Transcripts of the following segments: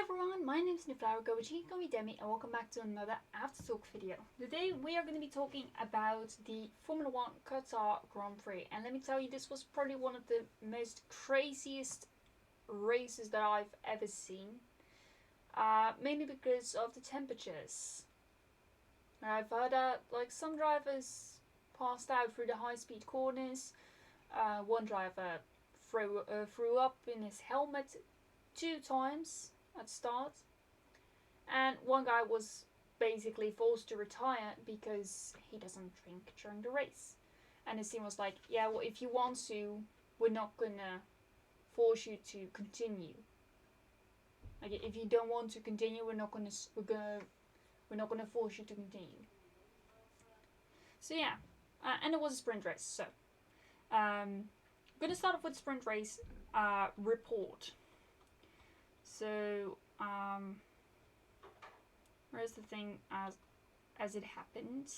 everyone, my name is NewFlowerGirl, but you can call me Demi, and welcome back to another Aftertalk video. Today we are going to be talking about the Formula 1 Qatar Grand Prix, and let me tell you, this was probably one of the most craziest races that I've ever seen. Mainly because of the temperatures. I've heard that some drivers passed out through the high-speed corners. One driver threw up in his helmet 2 times at start, and one guy was basically forced to retire because he doesn't drink during the race. And his team was like, yeah, well, if you want to, we're not gonna force you to continue. Like, if you don't want to continue, we're not gonna force you to continue. So yeah, and it was a sprint race. So I'm gonna start off with sprint race report. So where's the thing as it happened?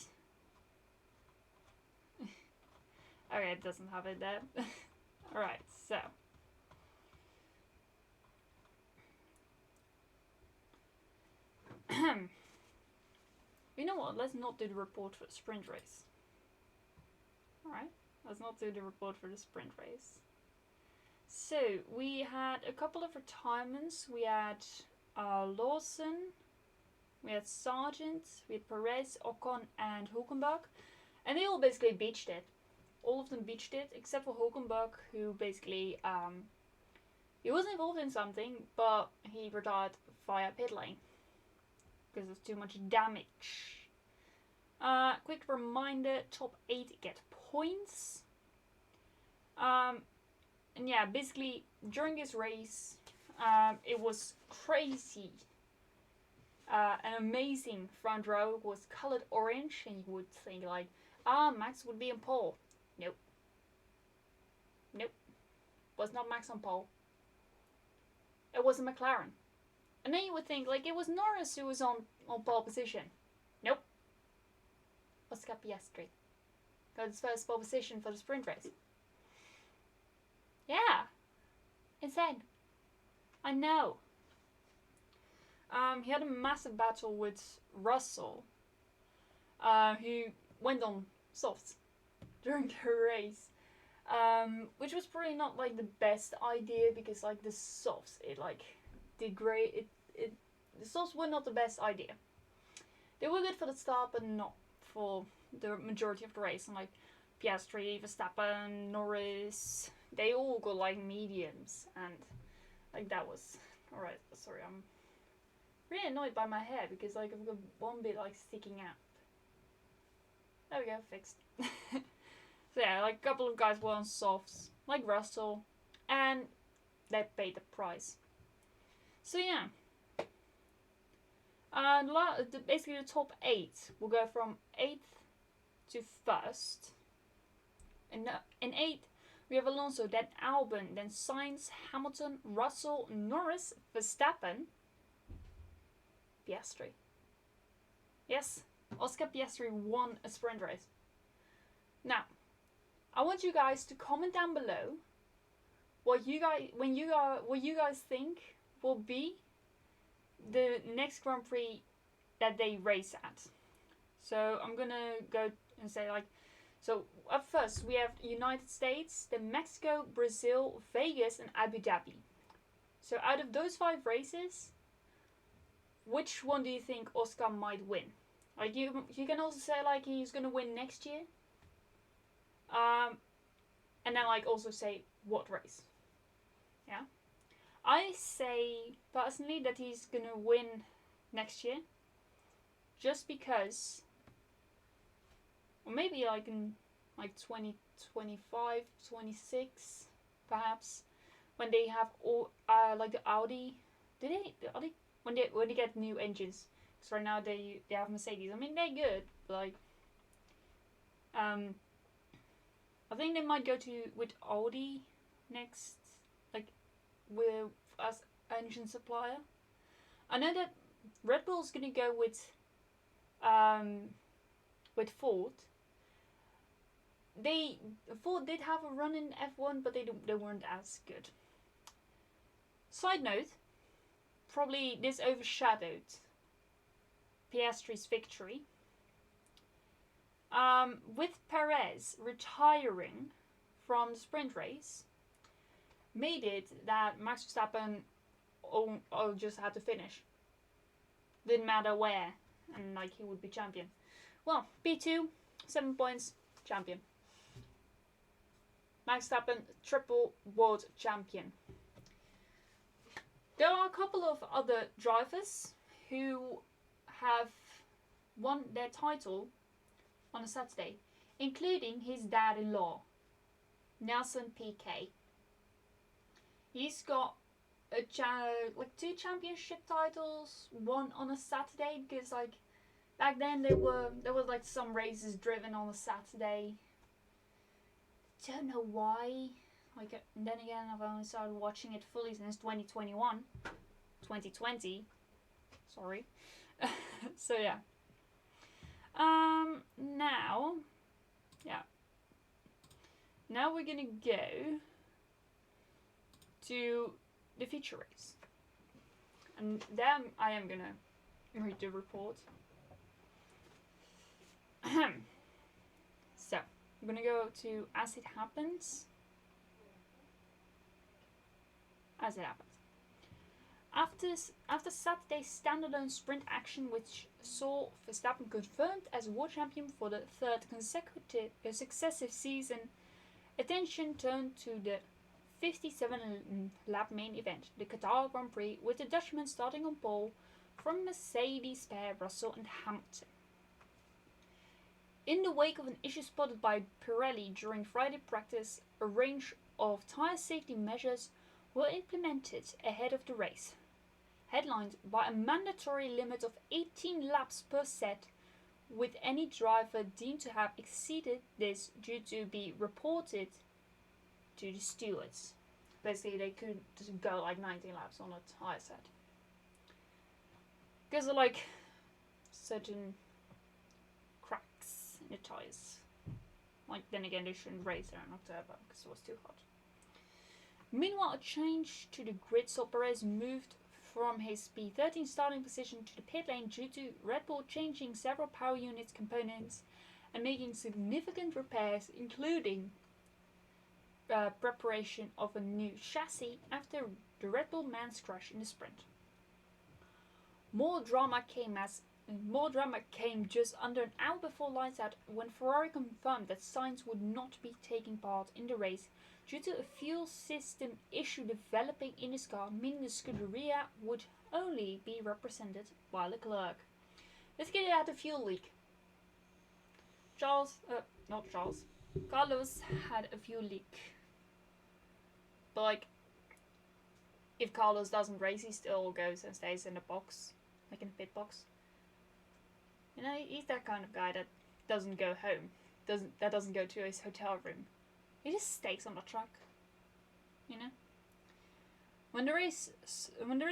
Okay, it doesn't have it there. Alright, so you know what, let's not do the report for the sprint race. Alright, let's not do the report for the sprint race. So, we had a couple of retirements. We had Lawson, we had Sargeant, we had Perez, Ocon, and Hulkenberg. And they all basically beached it. All of them beached it, except for Hulkenberg, who basically, he was involved in something, but he retired via pit lane. Because there's too much damage. Quick reminder, top 8 get points. And yeah, basically, during this race, it was crazy. An amazing front row was colored orange, and you would think like, Max would be on pole. Nope. Nope. Was not Max on pole. It was a McLaren. And then you would think, like, it was Norris who was on pole position. Nope. Oscar Piastri got his first pole position for the sprint race. Yeah. Insane. I know. He had a massive battle with Russell, who went on softs during the race, which was probably not like the best idea because like the softs, it like did great. The softs were not the best idea. They were good for the start, but not for the majority of the race. And like Piastri, Verstappen, Norris, they all got like mediums, and like that was alright. Sorry, I'm really annoyed by my hair because like I've got one bit like sticking out. There we go, fixed. So yeah, like a couple of guys were on softs, like Russell, and they paid the price. So yeah, basically the top 8 will go from 8th to 1st. In 8th, we have Alonso, then Albon, then Sainz, Hamilton, Russell, Norris, Verstappen, Piastri. Yes, Oscar Piastri won a sprint race. Now, I want you guys to comment down below what you guys think will be the next Grand Prix that they race at. So I'm gonna go and say like, so up first we have United States, then Mexico, Brazil, Vegas, and Abu Dhabi. So out of those 5 races, which one do you think Oscar might win? Like you can also say like he's gonna win next year. And then like also say what race. Yeah. I say personally that he's gonna win next year. Just because, or maybe like in like 2025, 26, perhaps, when they have all like the Audi. When they get new engines? Because right now they have Mercedes. I mean they're good, but like I think they might go with Audi next, like with as engine supplier. I know that Red Bull's gonna go with Ford. Ford did have a run in F1, but they weren't as good. Side note, probably this overshadowed Piastri's victory. With Perez retiring from the sprint race, made it that Max Verstappen just had to finish. Didn't matter where, and like he would be champion. Well, P2, 7 points, champion. Max Verstappen, triple world champion. There are a couple of other drivers who have won their title on a Saturday, including his dad-in-law, Nelson Piquet. He's got two championship titles, one on a Saturday, because like back then there was like some races driven on a Saturday. Don't know why. Like, then again, I've only started watching it fully since 2020. Sorry. So yeah. Now we're gonna go to the feature race, and then I am gonna read the report. So I'm gonna go to As It Happens. After Saturday's standalone sprint action, which saw Verstappen confirmed as world champion for the third successive season, attention turned to the 57-lap main event, the Qatar Grand Prix, with the Dutchman starting on pole from Mercedes pair Russell and Hamilton. In the wake of an issue spotted by Pirelli during Friday practice, a range of tyre safety measures were implemented ahead of the race, headlined by a mandatory limit of 18 laps per set, with any driver deemed to have exceeded this due to be reported to the stewards. Basically, they couldn't just go like 19 laps on a tyre set. Because of like certain cracks in the tyres. Like, then again, they shouldn't race there in October because it was too hot. Meanwhile, a change to the grid saw Perez moved from his P13 starting position to the pit lane due to Red Bull changing several power unit components and making significant repairs, including preparation of a new chassis after the Red Bull man's crash in the sprint. More drama came just under an hour before lights out when Ferrari confirmed that Sainz would not be taking part in the race due to a fuel system issue developing in his car, meaning the Scuderia would only be represented by Leclerc. Basically, they had a fuel leak. Carlos had a fuel leak. But like, if Carlos doesn't race, he still goes and stays in the box, like in the pit box. You know, he's that kind of guy that doesn't go home, doesn't go to his hotel room. He just stays on the track, you know. When the race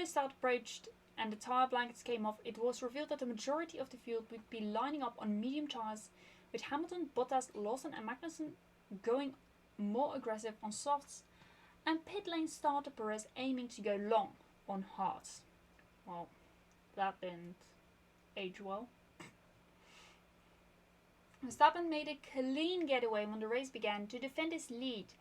start approached and the tire blankets came off, it was revealed that the majority of the field would be lining up on medium tires, with Hamilton, Bottas, Lawson and Magnussen going more aggressive on softs, and pit lane starter Perez aiming to go long on hards. Well, that didn't age well. Verstappen made a clean getaway when the race began to defend his lead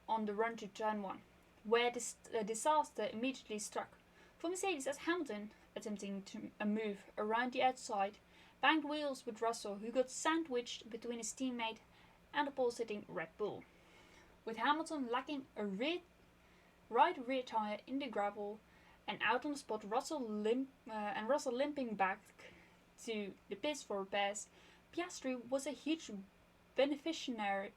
on the run to turn 1, where the disaster immediately struck. For Mercedes, as Hamilton, attempting to move around the outside, banged wheels with Russell, who got sandwiched between his teammate and the pole-sitting Red Bull. With Hamilton lacking a right rear tyre in the gravel and out on the spot, Russell limping back to the pits for repairs, Piastri was a huge beneficiary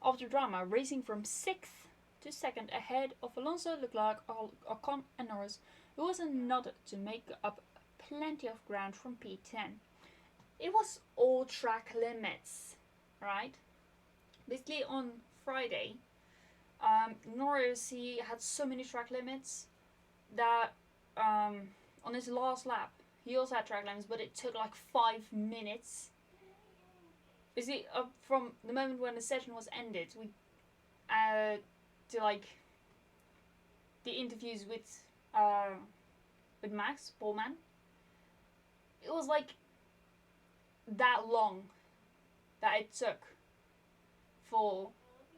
of the drama, racing from 6th to 2nd ahead of Alonso, Leclerc, Ocon and Norris, who was another to make up plenty of ground from P10. It was all track limits, right? Basically on Friday, Norris, he had so many track limits that on his last lap, he also had track limits, but it took like 5 minutes. Basically, from the moment when the session was ended, to like the interviews with Max Pullman, it was like that long that it took for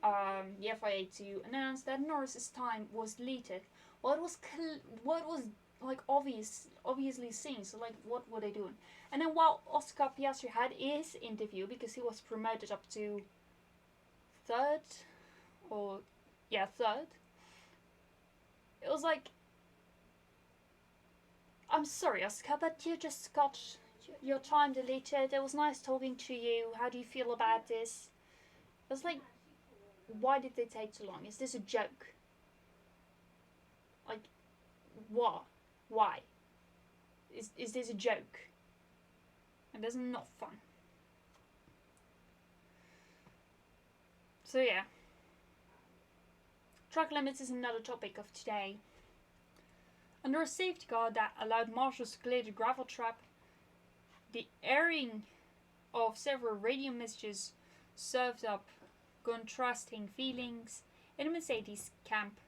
the FIA to announce that Norris's time was deleted. What was like obviously seen. So like, what were they doing? And then while Oscar Piastri had his interview, because he was promoted up to third, third. It was like, I'm sorry, Oscar, but you just got your time deleted. It was nice talking to you. How do you feel about this? It was like, why did they take so long? Is this a joke? Like, what? Why? Is this a joke? And that's not fun. So yeah. Track limits is another topic of today. Under a safety car that allowed marshals to clear the gravel trap, the airing of several radio messages served up contrasting feelings in the Mercedes camp,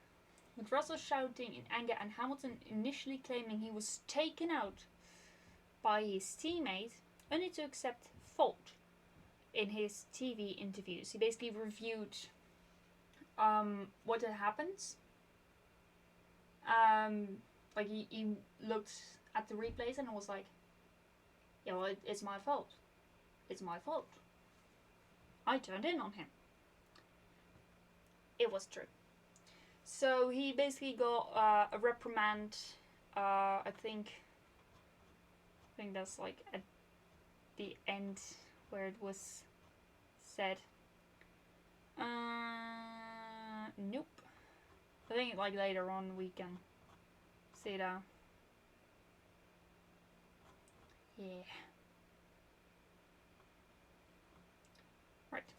with Russell shouting in anger and Hamilton initially claiming he was taken out by his teammate, only to accept fault in his TV interviews. He basically reviewed what had happened. Like he looked at the replays and was like, yeah, well, it's my fault. It's my fault. I turned in on him. It was true. So he basically got a reprimand. I think that's like at the end where it was said. Nope. I think like later on we can see that. Yeah. Right.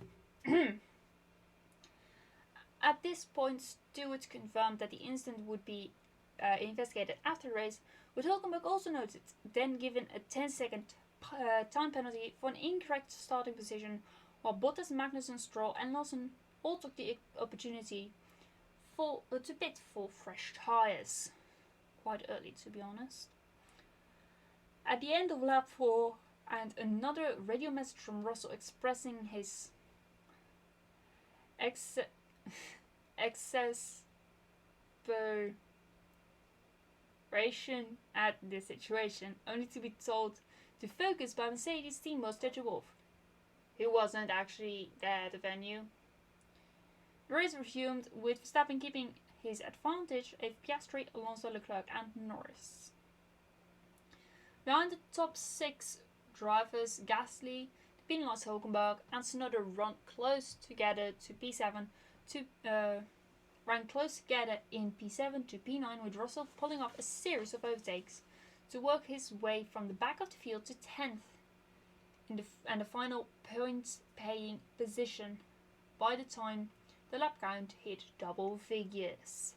At this point, Stewart confirmed that the incident would be investigated after the race, with Hulkenberg also noted, then given a 10-second time penalty for an incorrect starting position, while Bottas, Magnussen, Stroll and Lawson all took the opportunity to pit for fresh tyres. Quite early, to be honest. At the end of lap 4, and another radio message from Russell expressing his exasperation at the situation, only to be told to focus by Mercedes team boss Toto Wolff, who wasn't actually there at the venue. The race resumed, with Verstappen keeping his advantage of Piastri, Alonso, Leclerc and Norris. Behind the top 6 drivers, Gasly penalised Hulkenberg and Tsunoda ran close together to P7 ran close together in P7 to P9, with Russell pulling off a series of overtakes to work his way from the back of the field to 10th and the final points-paying position by the time the lap count hit double figures.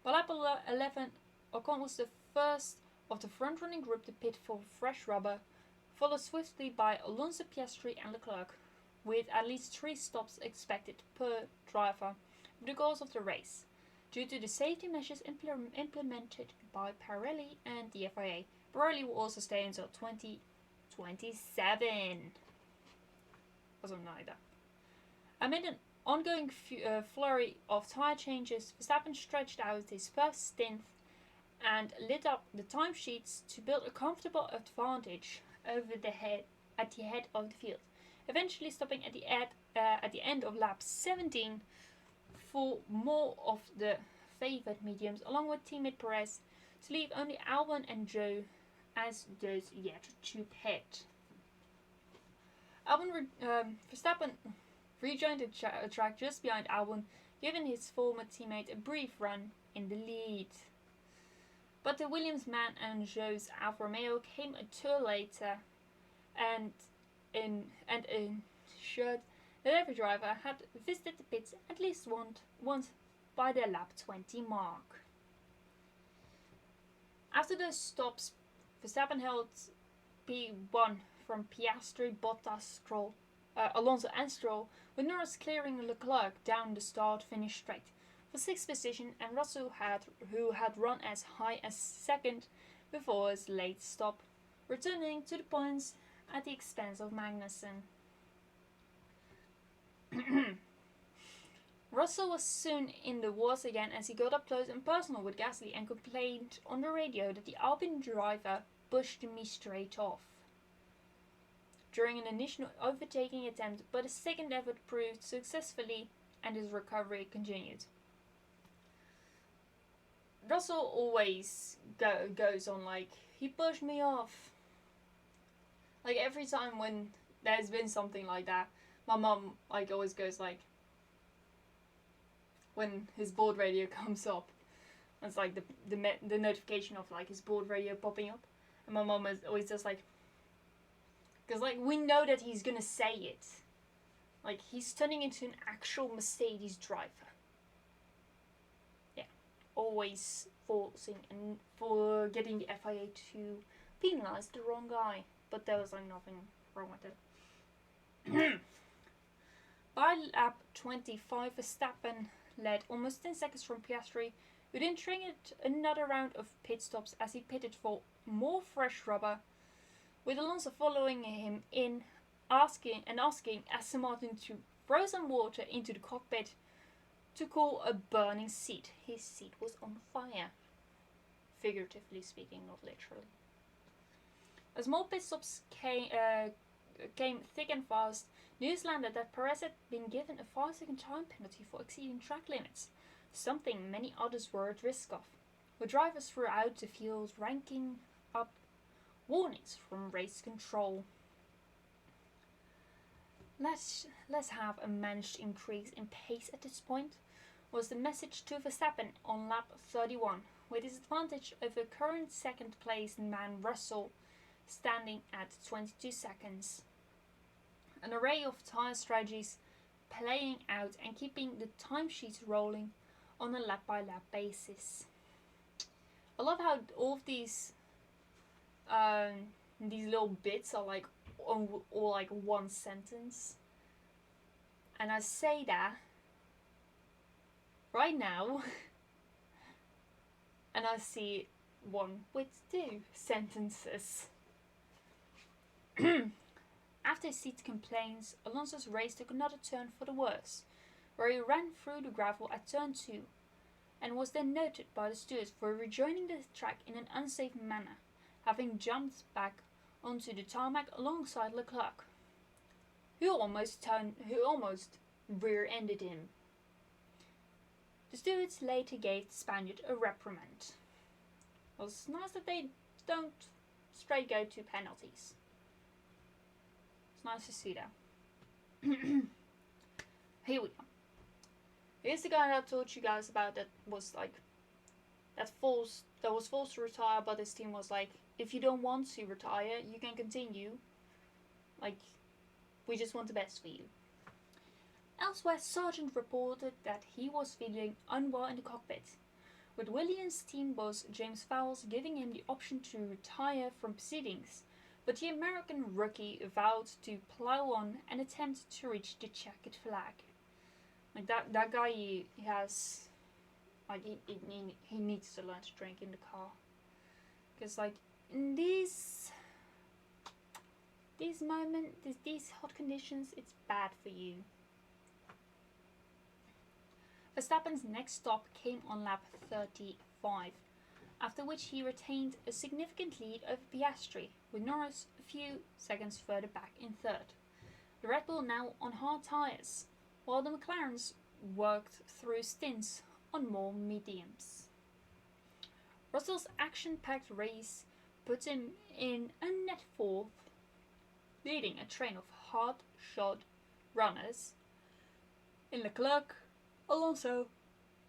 By lap 11, Ocon was the first of the front-running group to pit for fresh rubber, followed swiftly by Alonso, Piastri and Leclerc, with at least 3 stops expected per driver over the course of the race, due to the safety measures implemented by Pirelli and the FIA. Pirelli will also stay until 2027. Or something like that. Amid an ongoing flurry of tyre changes, Verstappen stretched out his first stint and lit up the timesheets to build a comfortable advantage over at the head of the field, eventually stopping at the end of lap 17 for more of the favoured mediums, along with teammate Perez, to leave only Albon and Joe as those yet to pit. Verstappen rejoined the track just behind Albon, giving his former teammate a brief run in the lead. But the Williams man and Joe's Alfa Romeo came a tour later and ensured that every driver had visited the pits at least once by their lap 20 mark. After those stops, Verstappen held P1 from Piastri, Bottas, Alonso and Stroll, with Norris clearing Leclerc down the start-finish straight. for 6th position, and Russell who had run as high as 2nd before his late stop, returning to the points at the expense of Magnussen. Russell was soon in the wars again as he got up close and personal with Gasly and complained on the radio that the Alpine driver pushed me straight off during an initial overtaking attempt, but his second effort proved successfully and his recovery continued. Russell always goes on like, he pushed me off. Like every time when there's been something like that, my mum like always goes like, when his board radio comes up, it's like the notification of like his board radio popping up, and my mum is always just like, because like we know that he's gonna say it, like he's turning into an actual Mercedes driver. Yeah, always forcing and for getting the FIA to penalise the wrong guy, but there was like nothing wrong with it. By lap 25, Verstappen led almost 10 seconds from Piastri, who then triggered another round of pit stops as he pitted for more fresh rubber, with Alonso following him in, asking Aston Martin to throw some water into the cockpit to cool a burning seat. His seat was on fire, figuratively speaking, not literally. As more pit stops came thick and fast, news landed that Perez had been given a 5-second time penalty for exceeding track limits, something many others were at risk of, with drivers throughout the field ranking up warnings from race control. Let's have a managed increase in pace at this point, was the message to Verstappen on lap 31, with his advantage over current second place man Russell standing at 22 seconds. An array of tyre strategies playing out and keeping the timesheets rolling on a lap-by-lap basis. I love how all of these little bits are like all like one sentence, and I say that right now, and I see one with 2 sentences. After his seat complaints, Alonso's race took another turn for the worse, where he ran through the gravel at turn 2 and was then noted by the stewards for rejoining the track in an unsafe manner, having jumped back onto the tarmac alongside Leclerc, who almost rear-ended him. The stewards later gave the Spaniard a reprimand. It was nice that they don't straight go to penalties. Nice to see that. Here we go. Here's the guy that I told you guys about that was like that was forced to retire, but his team was like, if you don't want to retire, you can continue. Like, we just want the best for you. Elsewhere, Sargeant reported that he was feeling unwell in the cockpit, with Williams' team boss James Fowles giving him the option to retire from proceedings. But the American rookie vowed to plow on and attempt to reach the checkered flag. Like that guy, he has, like he needs to learn to drink in the car, because like in these moments, these hot conditions, it's bad for you. Verstappen's next stop came on lap 35. After which he retained a significant lead over Piastri, with Norris a few seconds further back in third. The Red Bull now on hard tyres, while the McLarens worked through stints on more mediums. Russell's action-packed race put him in a net fourth, leading a train of hard-shod runners in Leclerc, Alonso,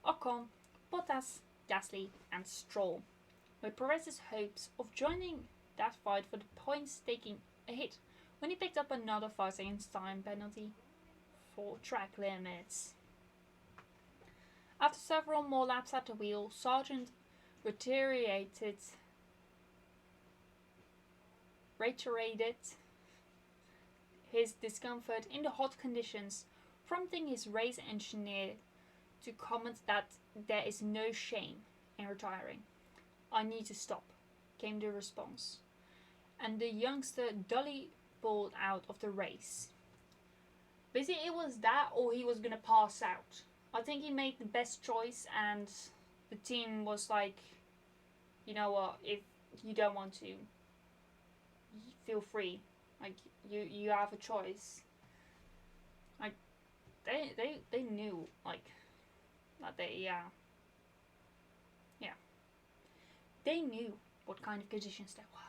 Ocon, Bottas, Gasly and Stroll, with Perez's hopes of joining that fight for the points taking a hit when he picked up another 5 seconds time penalty for track limits. After several more laps at the wheel, Sargeant reiterated his discomfort in the hot conditions, prompting his race engineer to comment that there is no shame in retiring. I need to stop, came the response. And the youngster dully pulled out of the race. Basically, it was that or he was gonna pass out. I think he made the best choice, and the team was like, you know what, if you don't want to, feel free. Like, you have a choice. Like, they knew, like, that they, they knew what kind of conditions there were.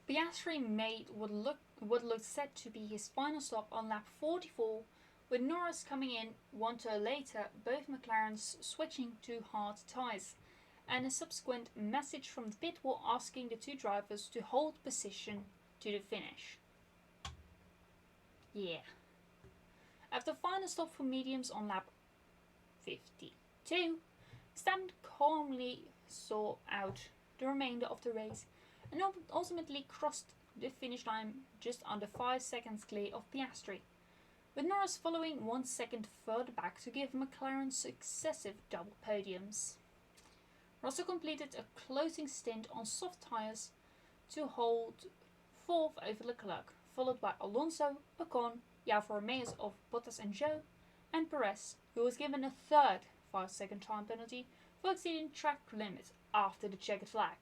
Piastri made what looked set to be his final stop on lap 44, with Norris coming in 1 turn later, both McLarens switching to hard tyres, and a subsequent message from the pit wall asking the two drivers to hold position to the finish. Yeah. After final stop for mediums on lap 52, Verstappen calmly saw out the remainder of the race and ultimately crossed the finish line just under 5 seconds clear of Piastri, with Norris following 1 second further back to give McLaren successive double podiums. Russell completed a closing stint on soft tyres to hold 4th over Leclerc, followed by Alonso, Ocon, Alfa Romeo's of Bottas and Zhou, and Perez, who was given a third 5-second time penalty for exceeding track limits after the checkered flag.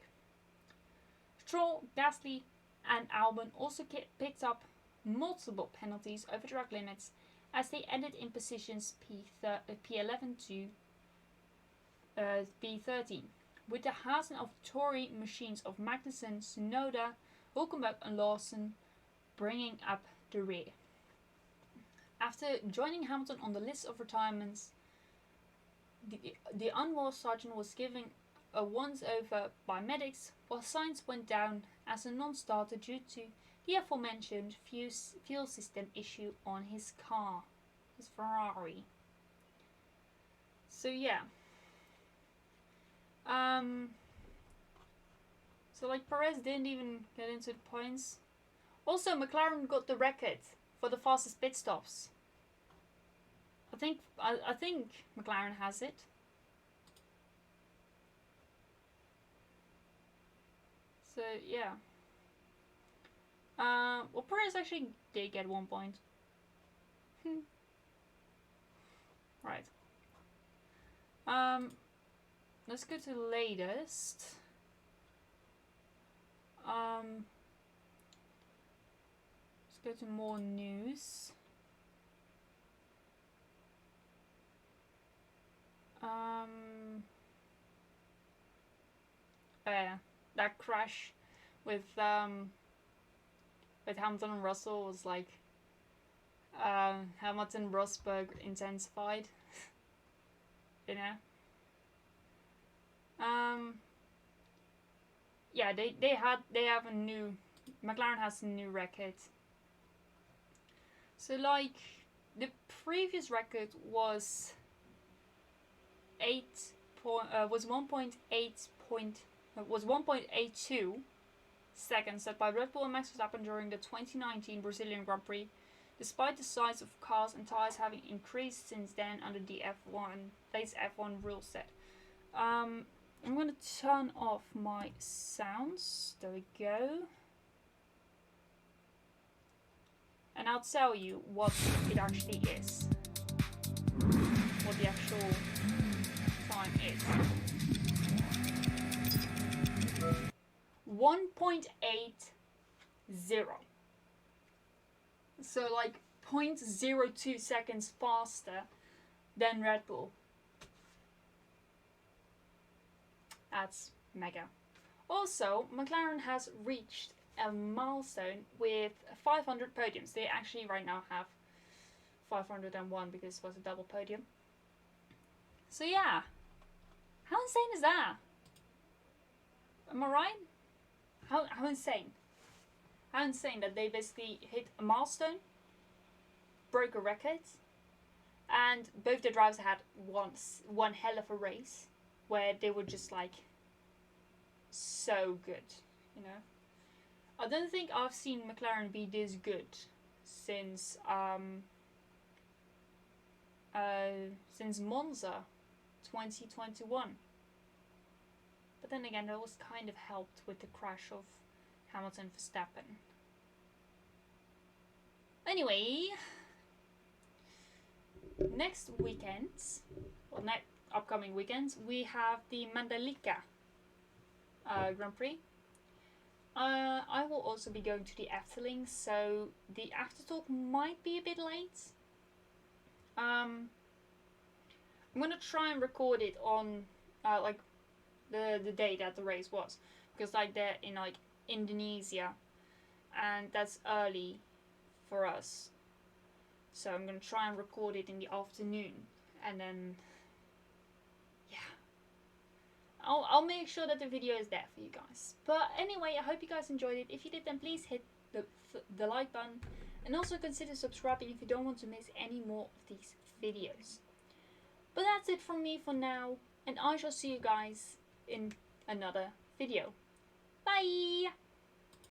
Stroll, Gasly and Albon also picked up multiple penalties over track limits as they ended in positions P11 to P13, with the Haas and AlphaTauri machines of Magnussen, Tsunoda, Hulkenberg and Lawson bringing up the rear. After joining Hamilton on the list of retirements, the unwell Sargeant was given a once-over by medics, while Sainz went down as a non-starter due to the aforementioned fuel system issue on his car, his Ferrari. So yeah. So like Perez didn't even get into the points. Also, McLaren got the record for the fastest pit stops. I think McLaren has it. So yeah. Well, Perez actually did get 1 point. Right. Let's go to the latest. Let's go to more news. That crash with Hamilton and Russell was like Hamilton Rosberg intensified. You know. Yeah, they have a new, McLaren has a new record. So like the previous record was 1.82 seconds set by Red Bull and Max Verstappen during the 2019 Brazilian Grand Prix, despite the size of cars and tyres having increased since then under the latest F1 rule set. I'm going to turn off my sounds. There we go. And I'll tell you what it actually is. What the actual time is. 1.80. So like 0.02 seconds faster than Red Bull. That's mega. Also, McLaren has reached a milestone with 500 podiums. They actually right now have 501 because it was a double podium. So yeah, how insane is that? Am I right? How insane? How insane that they basically hit a milestone, broke a record, and both the drivers had one hell of a race where they were just like so good, you know. I don't think I've seen McLaren be this good since since Monza 2021. But then again, that was kind of helped with the crash of Hamilton Verstappen. Anyway, next weekends, or upcoming weekends, we have the Mandalika Grand Prix. I will also be going to the Efteling, so the Aftertalk might be a bit late. I'm gonna try and record it on like the day that the race was, because like they're in like Indonesia, and that's early for us. So I'm gonna try and record it in the afternoon, and then I'll make sure that the video is there for you guys. But anyway, I hope you guys enjoyed it. If you did, then please hit the like button, and also consider subscribing if you don't want to miss any more of these videos. But that's it from me for now, and I shall see you guys in another video. Bye!